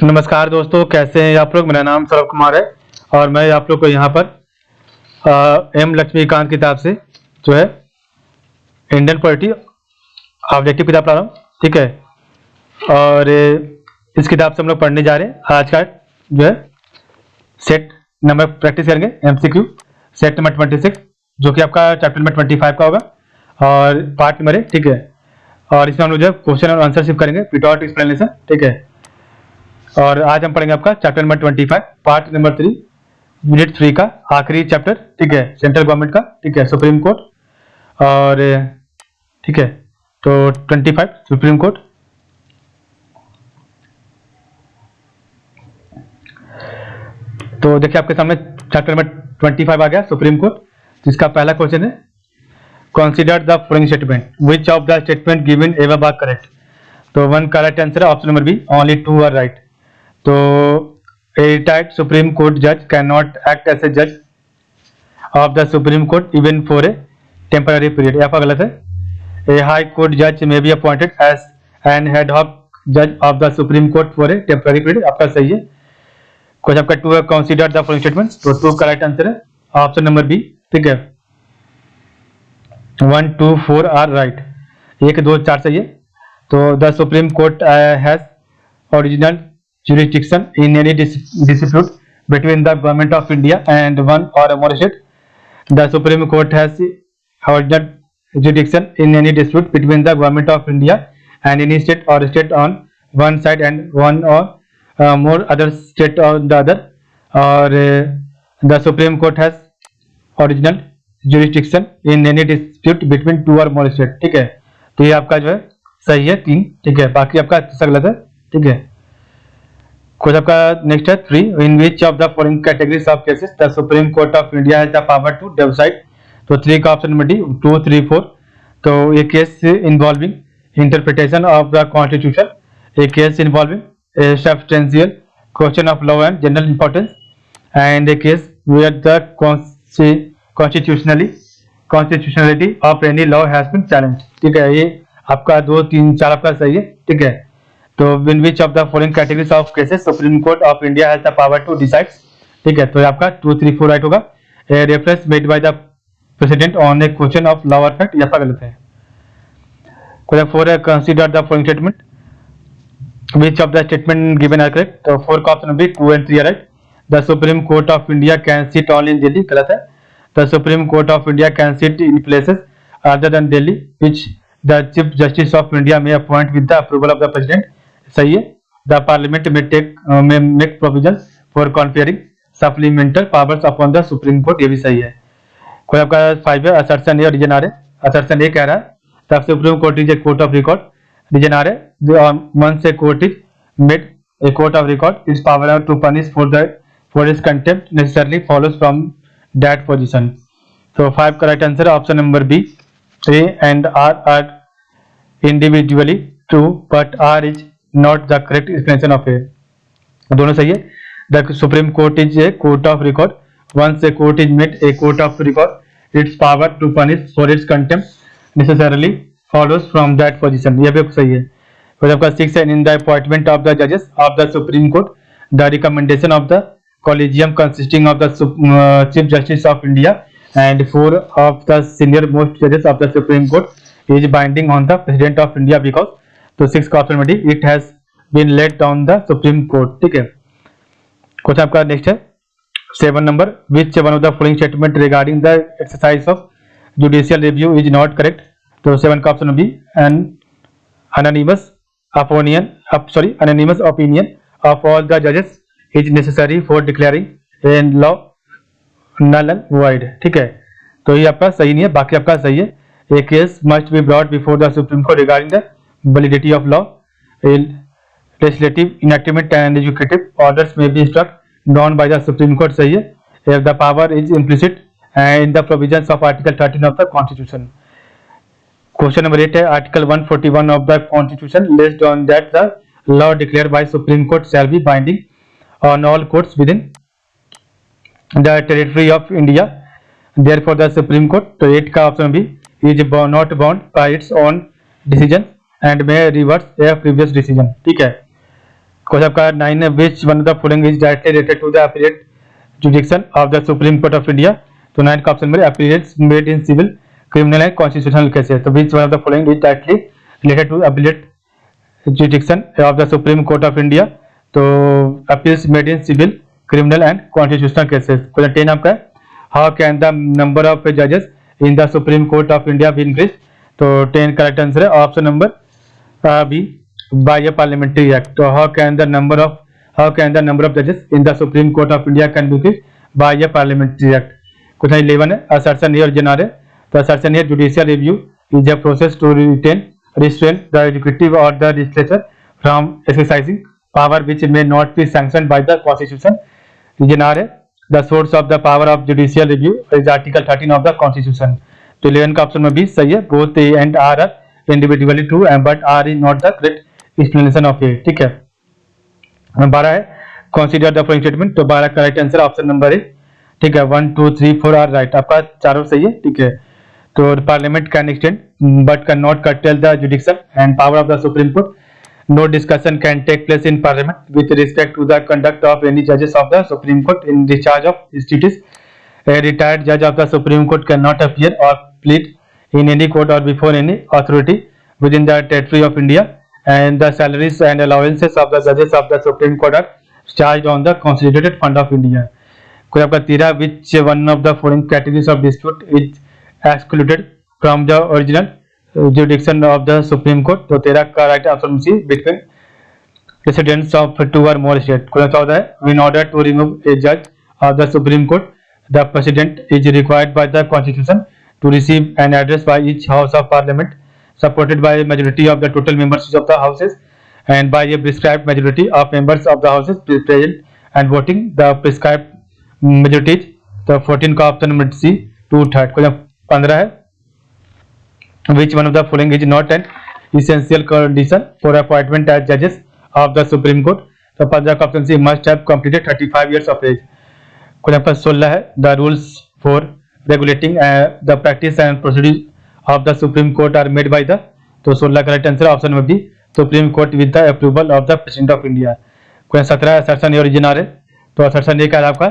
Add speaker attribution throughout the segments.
Speaker 1: नमस्कार दोस्तों, कैसे हैं आप लोग। मेरा नाम सौरभ कुमार है और मैं आप लोग को यहाँ पर एम लक्ष्मीकांत किताब से जो है इंडियन पॉलिटी ऑब्जेक्टिव किताब पढ़ा रहा हूँ। ठीक है, और इस किताब से हम लोग पढ़ने जा रहे हैं। आज का जो है सेट नंबर प्रैक्टिस करेंगे, एमसीक्यू सेट नंबर 26 जो कि आपका चैप्टर नंबर 25 का होगा और पार्ट नंबर है। ठीक है, और इसमें हम लोग जो है क्वेश्चन और आंसर शिफ्ट करेंगे विदाउट एक्सप्लेनेशन। ठीक है, और आज हम पढ़ेंगे आपका chapter number 25 part number 3 unit 3 का आखिरी चैप्टर। ठीक है, सेंट्रल गवर्नमेंट का। ठीक है, सुप्रीम कोर्ट। और ठीक है, तो 25 सुप्रीम कोर्ट। तो देखिए आपके सामने चैप्टर नंबर 25 आ गया, सुप्रीम कोर्ट। जिसका पहला क्वेश्चन है, consider the following statement, which of the statement given above are correct. तो वन करेक्ट आंसर है option number B, only 2 are right. तो a retired Supreme Court judge cannot act as a judge of the Supreme Court even for a temporary period। आपका गलत है। A high court judge may be appointed as an ad hoc judge of the Supreme Court for a temporary period। आपका सही है। Question आपका 2 है, consider the following statement. तो 2 correct answer है ऑप्शन नंबर बी। ठीक है, 1, 2, 4 आर राइट। 1, 2, 4 सही है। तो the supreme court has original jurisdiction in any dispute between the government of India and one or more state। The Supreme Court has original jurisdiction in any dispute between the government of India and any state or state on one side and one or more other state on the other। और the Supreme Court has original jurisdiction in any dispute between two or more state। ठीक है, तो ये आपका जो है सही है 3। ठीक है, बाकी आपका गलत है। ठीक है, क्वेश्चन आपका नेक्स्ट है 3, in which of the following categories of cases the supreme court of India has the power to decide. तो 3 का ऑप्शन नंबर डी, 2, 3, 4। तो a case involving interpretation of the constitution, a case involving a substantial question of law and general importance, and a case where the constitutionality of any law has been challenge. ठीक है, ये आपका 2, 3, 4 आपका सही है। ठीक है, तो in which of the following categories of cases supreme court of India has the power to decide. ठीक है, तो आपका 2, 3, 4 राइट होगा। Reference made by the president on a question of law और फैक्ट, यह गलत है। क्वेश्चन 4 है, consider the following statement, which of the statement given are correct. तो 4 का option number 2 and 3 are right. The supreme court of India can sit only in Delhi, गलत है। The supreme court of India can sit in places other than Delhi which the chief justice of India may appoint with the approval of the president, सही है। The parliament may make provision for conferring supplemental powers upon the supreme court, ये भी सही है। कोई आपका 5 है, assertion A और रीजन आर है। असर्शन ए कह रहा है the supreme court is a court of record. Reason R है, once a court is made a court of record its power to punish for its contempt necessarily follows from that position. तो 5 correct answer option number B. A and R are individually true but R is not the correct explanation of a। दोनों सही है। The Supreme Court is a court of record। Once a court is made a court of record, its power to punish for its contempt necessarily follows from that position, यह भी सही है। फिर आपका 6 है, in the appointment of the judges of the Supreme Court, the recommendation of the collegium consisting of the Chief Justice of India and 4 of the senior most judges of the Supreme Court is binding on the President of India because। तो 6 का option में D, it has been laid down the supreme court. ठीक है, question आपका next है 7 number, which one of the following statement regarding the exercise of judicial review is not correct. तो 7 का option B, an anonymous opinion of all the जजेस is necessary for declaring a law null and void. ठीक है, तो ये आपका सही नहीं है, बाकी आपका सही है। A case must be brought before the supreme court regarding the validity of law, legislative enactment and executive orders may be struck down by the Supreme Court, सही है, if the power is implicit in the provisions of Article 13 of the Constitution। Question number 8 है, Article 141 of the Constitution lays down that the law declared by Supreme Court shall be binding on all courts within the territory of India, therefore the Supreme Court। तो 8 का option B, is not bound by its own decision and may reverse a previous decision। ठीक है, question आपका 9 है, which one of the following is directly related to the appellate jurisdiction of the supreme court of India. तो 9 का option में appellates made in civil, criminal and constitutional cases. तो which one of the following is directly related to appellate jurisdiction of the supreme court of India. तो appeals made in civil, criminal and constitutional cases. Question 10 आपका है, how can the number of जजेस in the supreme court of India be increase. तो 10 correct answer है option number B, by a parliamentary act. तो how can the number of जजेस in the supreme court of India can be increase by a parliamentary act. Question 11 है, assertion here जेनर है। तो assertion here judicial review is a process to restrain the executive or the legislature from exercising power which may not be sanctioned by the constitution. Region R है, the source of the power of judicial review is article 13 of the constitution. तो 11 का option में भी सही है, both A and R are individually true but R is not the correct explanation of A। ठीक है। 12 है, consider the following statement। तो 12 का राइट आंसर ऑप्शन नंबर है। ठीक है, 1 2 3 4 आर राइट, आपका चारों सही है। ठीक है, तो parliament can extend but cannot curtail the jurisdiction and power of the supreme court. No discussion can take place in parliament with respect to the conduct of any judges of the supreme court in discharge of his duties. A retired judge of the supreme court cannot appear or plead in any court or before any authority within the territory of India, and the salaries and allowances of the judges of the supreme court are charged on the consolidated fund of India. कोई आपका 13, which one of the following categories of dispute is excluded from the original jurisdiction of the Supreme Court। तो 13 का right answer C, between residents of 2 or more states। Question 14 है, in order to remove a judge of the Supreme Court, the president is required by the constitution to receive an address by each house of parliament supported by a majority of the total members of the houses and by a prescribed majority of members of the houses present and voting the prescribed majorities। तो 14 का option number C, 2/3। Question 15 है, which one of the following is not an essential condition for appointment as judges of the Supreme Court। तो 15 का option C, must have completed 35 years of age। Question number 16 है, the rules for regulating the practice and procedure of the Supreme Court are made by the। तो 16 का right answer option number D, supreme court with the approval of the president of India. Question 17, assertion origin है। तो assertion ये क्या है आपका,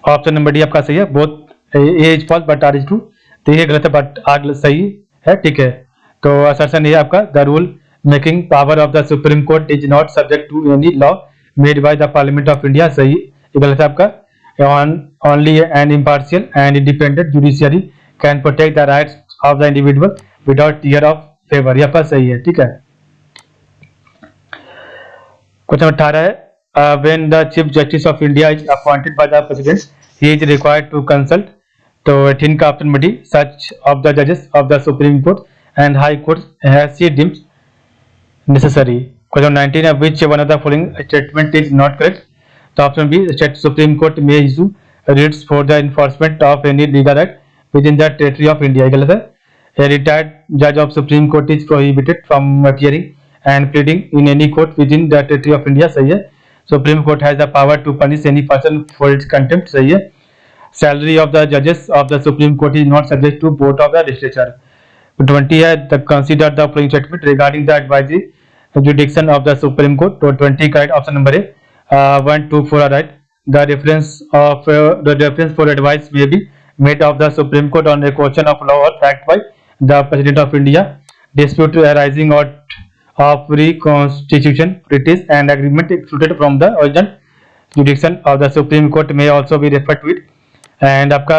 Speaker 1: option number D आपका सही है, both A is false but R is true. तो ये गलत है बट आर सही है। ठीक है, तो असर्शन ये आपका, the rule making power of the supreme court is not subject to any law made by the parliament of India. सही, ये गलत है आपका, only an impartial and independent judiciary can protect the rights of the individual without fear of favour. ये आपका सही है। ठीक है, क्वेश्चन 18 है, when the chief justice of India is appointed by the president, he is required to consult। तो 18 का option में D, such of the judges of the Supreme Court and High Court has he deemed necessary। Question 19 है, which one of the following statement is not correct। तो option B, Supreme Court may issue writs for the enforcement of any legal act within the territory of India। गलत है, a retired judge of Supreme Court is prohibited from appearing and pleading in any court within the territory of India। सही है, Supreme Court has the power to punish any person for its contempt। सही है, salary of the judges of the Supreme Court is not subject to vote of the legislature। 20 है, the consider the following statement regarding the advisory jurisdiction of the Supreme Court। तो 20 का option number है 1 2 4 are right। The reference for advice may be made of the Supreme Court on a question of law or fact by the President of India। Dispute arising out of reconstitution, treaties and agreement excluded from the original jurisdiction of the Supreme Court may also be referred to it। And आपका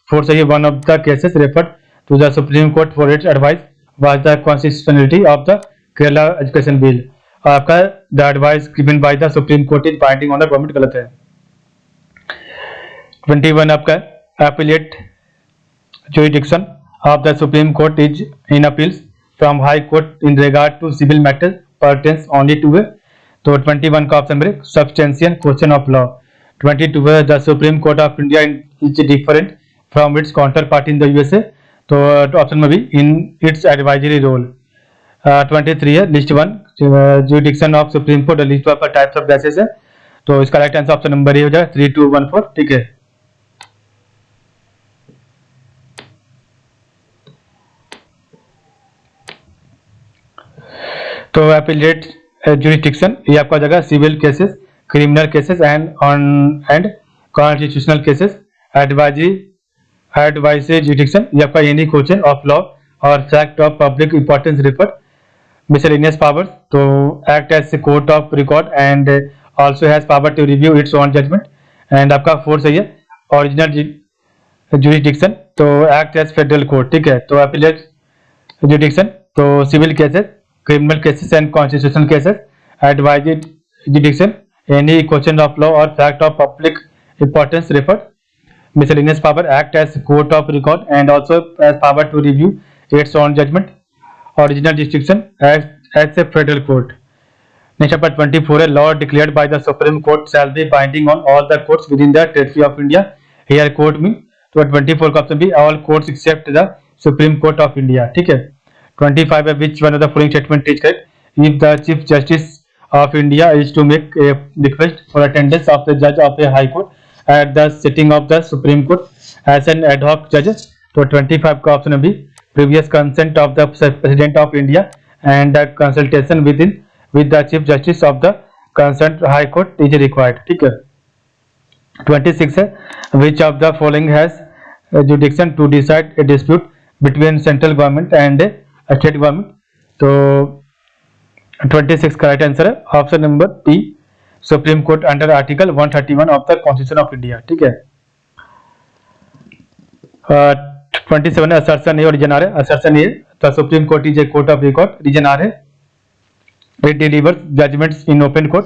Speaker 1: 4 सही, one of the cases referred to the supreme court for its advice was the constitutionality of the Kerala education bill. और आपका the advice given by the supreme court is binding on the government, गलत है। 21 आपका, appellate jurisdiction of the supreme court is in appeals from high court in regard to civil matters pertains only to A. तो 21 का option है substantial question of law. 22 the Supreme Court of India is different from its counterpart in the USA। तो option में भी in its advisory role। 23 है, list 1 jurisdiction of Supreme Court, list 1 पर types of जजेस है। तो इसका राइट आंसर ऑप्शन नंबर ए हो जाएगा 3 2 1 4। ठीक है, तो एपिलेट जुरिस्डिक्शन ये आपका जगह civil cases, criminal cases and constitutional cases. Advisory jurisdiction ये आपका एनी क्वेश्चन ऑफ लॉ और fact of public importance refer. Miscellaneous powers तो act as court of record and also has power to review its own judgment. And आपका fourth है original jurisdiction तो act as federal court, ठीक है। तो appellate jurisdiction तो civil cases, criminal cases and constitutional cases। advisory jurisdiction any question of law or fact of public importance refer। miscellaneous power act as court of record and also has power to review its own judgment। original jurisdiction as a federal court। next chapter 24 है law declared by the supreme court shall be binding on all the courts within the territory of India। here court mean तो 24 का option भी all courts except the supreme court of India, ठीक है। 25 है which one of the following statement is correct? if the chief justice of India is to make a request for attendance of the judge of a high court at the sitting of the Supreme Court as an ad hoc judge। तो 25 का option भी previous consent of the president of India and the consultation with the chief justice of the concerned high court is required, ठीक है। 26 है which of the following has jurisdiction to decide a dispute between central government and state government. तो 26 का right answer है option number B supreme court under article 131 of the constitution of India, ठीक है। 27 है assertion A और reason R है। Assertion A तो supreme court is a court of record, reason R है it delivers judgments in open court.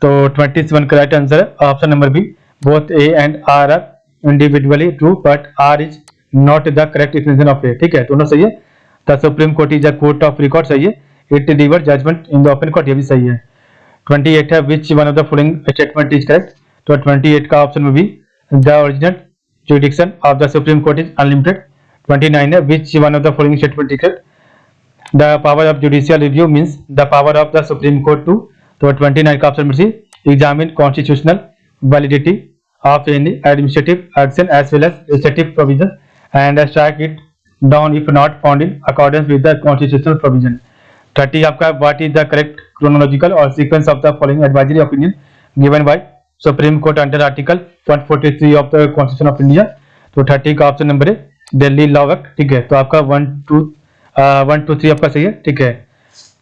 Speaker 1: तो 27 का right answer है option number B both A and R individually true but R is not the correct extension of A, ठीक है। दोनों सही है। The Supreme Court is a court of record सही है। It delivers judgment in the open court ये भी सही है। 28 है which one of the following statement is correct। तो 28 का ऑप्शन में भी the original jurisdiction of the Supreme Court is unlimited। 29 है which one of the following statement is correct। The power of judicial review means the power of the Supreme Court to। तो 29 का option में सी examine constitutional validity of any administrative action as well as legislative provisions and strike it down if not found in accordance with the constitutional provision। 30 आपका what is the correct chronological or sequence of the following advisory opinion given by Supreme Court under Article 143 of the Constitution of India। तो 30 का option number है Delhi law act, ठीक है। तो आपका 1 2 3 आपका सही है, ठीक है।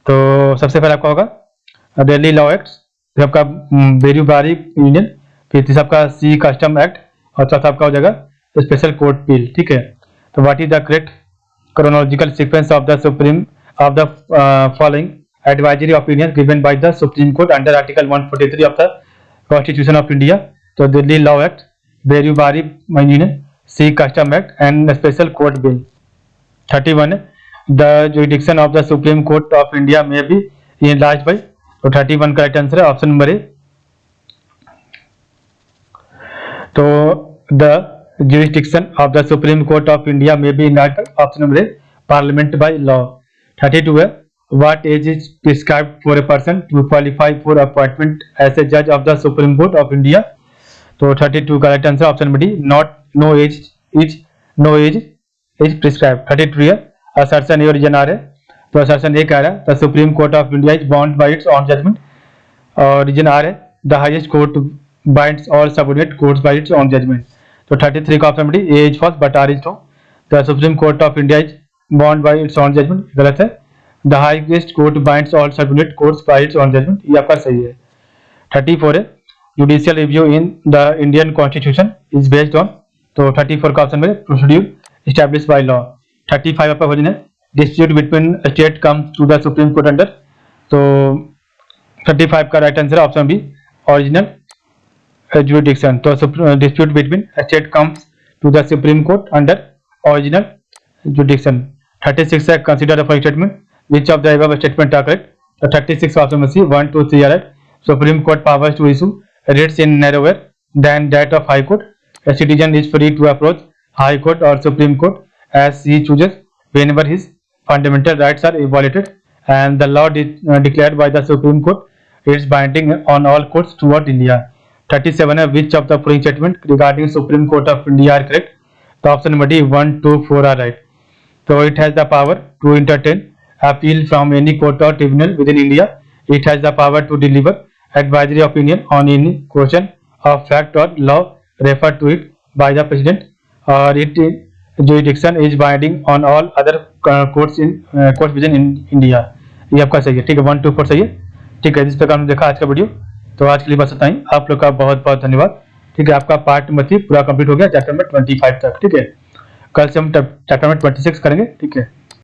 Speaker 1: तो सबसे पहले आपका होगा दिल्ली लॉ एक्ट, फिर आपका बेरूबारी यूनियन, फिर तीसरा आपका सी कस्टम एक्ट और चौथा आपका हो जाएगा स्पेशल कोर्ट बिल, ठीक है। तो what is the correct chronological sequence of the following advisory opinions given by the Supreme Court under Article 143 of the Constitution of India। तो Delhi law act, Berubari union, sea custom act and special court bill. 31 the jurisdiction of the supreme court of India may be enlarged by। तो 31 का right answer है option number A. तो the jurisdiction of the Supreme Court of India may be enlarged by option number A Parliament by law। 32 है what age is prescribed for a person to qualify for appointment as a judge of the Supreme Court of India। तो 32 का right answer option number D no age is prescribed। 33 है assertion A origin R है। तो assertion A कह रहा है the Supreme Court of India is bound by its own judgment और origin R है the highest court binds all subordinate courts by its own judgment। तो 33 का option A is false but R is true. The supreme court of India is bound by its own judgment, गलत है। The highest court binds all subordinate courts by its own judgment, ये आपका सही है। 34 है judicial review in the Indian constitution is based on. तो 34 का option में प्रोसीड्यूर एस्टैब्लिश्ड बाय लॉ। 35 आपका क्वेश्चन है dispute between state comes to the supreme court under. तो 35 का right answer option B original jurisdiction। तो dispute between state comes to the Supreme Court under original jurisdiction। 36 है consider the following statement which of the above statement are correct। तो 36 option में सी 1 2 3 are right। Supreme Court powers to issue writs in narrower than that of High Court। A citizen is free to approach High Court or Supreme Court as he chooses whenever his fundamental rights are violated and the law declared by the Supreme Court is binding on all courts throughout India। 37 है which of the following statement regarding Supreme Court of India are correct। तो option number D 1 2 4 are right। तो it has the power to entertain appeal from any court or tribunal within India. It has the power to deliver advisory opinion on any question of fact or law referred to it by the president, or its jurisdiction is binding on all other courts within India. ये आपका सही है, ठीक है, 1 2 4 सही है, ठीक है। जिस प्रकार हमने देखा आज का वीडियो, तो आज के लिए बस इतना ही। आप लोग का बहुत बहुत धन्यवाद, ठीक है। आपका पार्ट नंबर 3 पूरा कंप्लीट हो गया चैप्टर नंबर 25 तक, ठीक है। कल से हम चैप्टर नंबर 26 करेंगे, ठीक है।